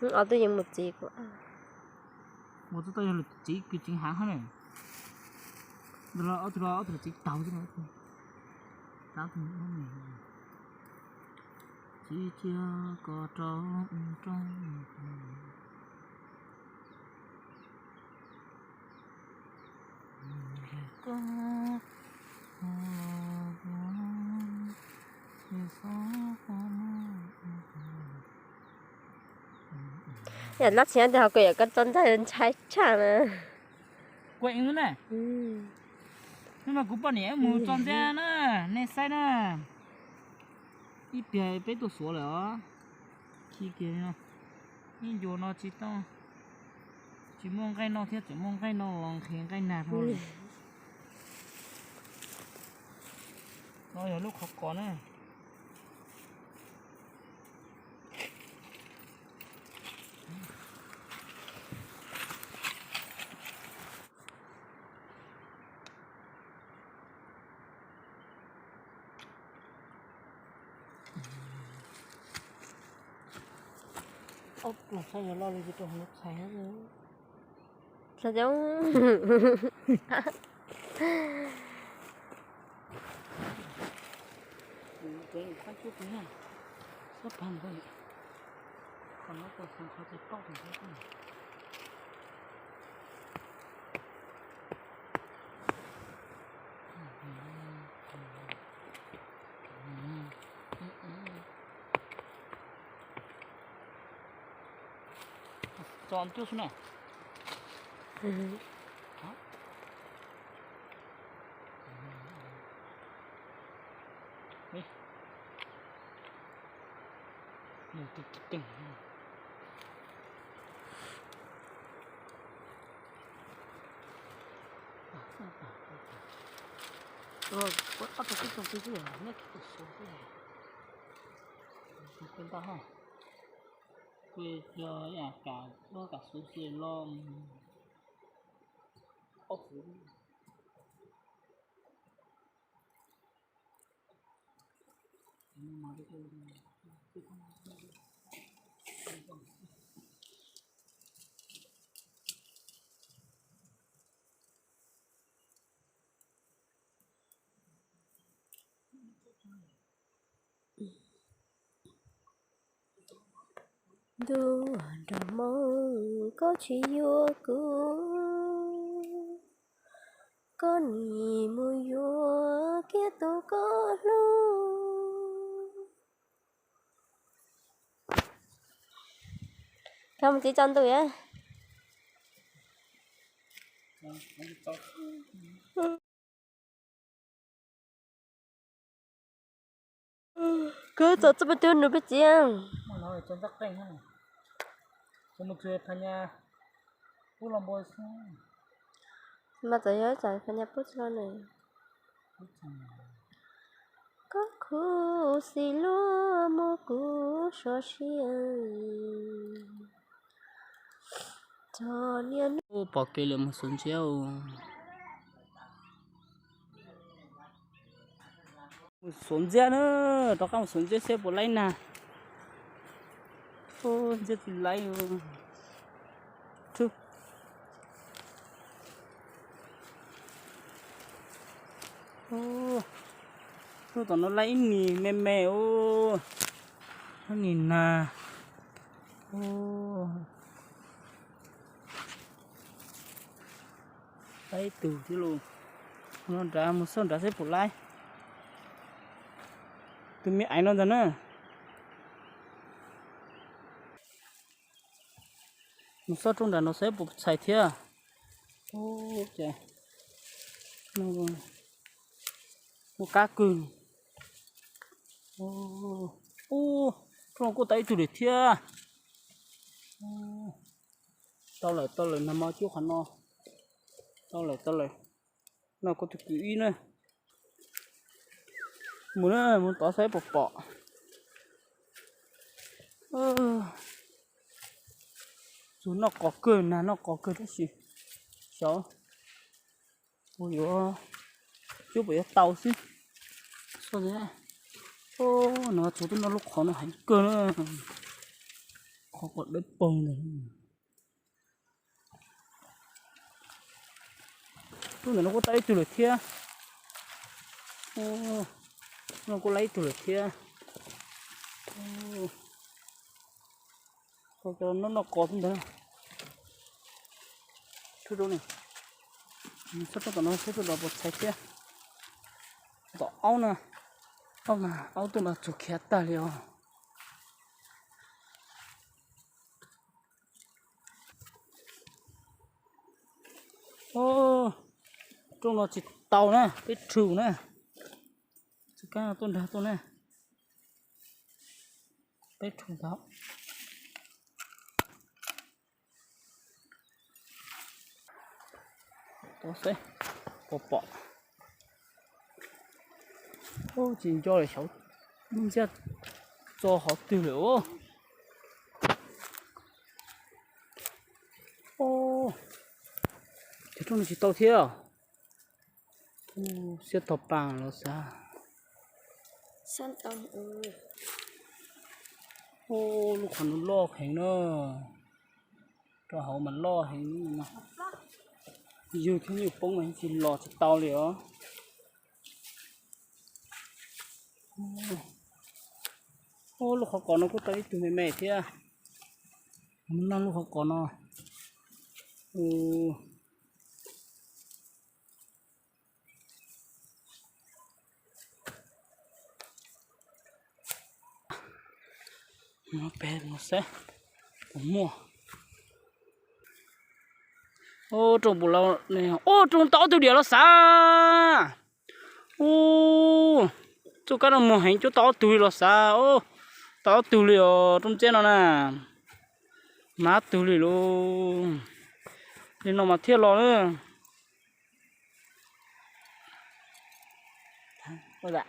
ở tôi dùng một chỉ của một tôi là chỉ cái chính hãng này đó chỉ tàu chứ nó tàu thì nó này chỉ chưa có trong có nhà nó chỉ là cái cái chân tay trái chả mà quậy nữa này nhưng mà cũng bao nhiêu mù tròn ra nữa này sai nữa ít bề bé tôi số rồi khi kia nhưng dù nó chỉ to chỉ mong cái nó thiết chỉ mong cái nó lòng khen cái nào thôi rồi lúc học có nữa ốc nó sao giờ lo lên cái trồng nước xé nữa sao giống cái phát chút nữa sắp hàng rồi còn nó còn không có cái cốc thì thế này chọn chút này đi một cái tỉnh rồi quất bắt được cái trồng cái gì nhé cái số cái này quên ta ha quên cho nhà cả lo cả số gì lo ốc mà cái đu đầm mong có chỉ vô cứu có nhì mùi vô kia tôi có luôn không chỉ chân tôi á cứ cho tôi bắt được biết gì không nói cho rắc ranh này cho một chuyện thay nhà u làm bồi xuống mà tôi nhớ chẳng phải nhập bút cho này có khu xì lúa mua cú so xiên cho nên ô bỏ cây là một số chéo một số dê nữa đó các một số dê xe bỏ lấy nè ô dê thì lấy thứ ô tôi toàn nó lấy nì mè mè ô nó nhìn nè ô lấy từ chứ luôn nó ra một số đã xếp bỏ lấy tôi mới ảnh nó ra nữa một số trong đó nó xếp bộ xài thia ô trời nó một cá cừu ô trong cô tay chủ để thia tao lại nằm ở chỗ hắn nó tao lại nó có thực kỹ nữa muốn tao xếp bộ bỏ chú nó có cười nè nó có cười đó gì sao ôi dồi chú bị tàu xí sao thế ô nó chú tôi nó lúc khó nó hành cơ nữa khó còn đứt bông này. Lúc này nó có tay từ lượt kia. Nó có lấy từ lượt kia. Nó có không đấy. Thứ đâu này. Sao nó sẽ được một trái kia. Đó áo nè. Áo tụi nó chụp khét ta liền. Trong nó chỉ tàu nè, cái trừ nè. Chỉ cái tôn nè. Cái trừ đó. Đó sẽ bỏ. Chỉ cho lại cháu. Mình sẽ cho họ tiêu liệu. Thế trong này chỉ tàu thế à? Sẽ tập bằng nó sao? San tông Lúc còn nó lo hành nữa. Cho hậu mình lo hành mà. Dù cái nhiều bông mình chỉ lo chỉ tàu liệu. Lúc họ còn nó có tới từ mẹ thế à? Mình lúc họ còn nó. Nó bé nó sẽ mua. Trồng bù lâu này. Trồng táo tiêu địa nó xa. Chỗ cái nó mua hành chỗ táo tiêu nó xa. Táo tiêu liệu trong trên nó nè. Má tiêu liệu luôn. Nên nó mà thiết lo nữa. Dạ.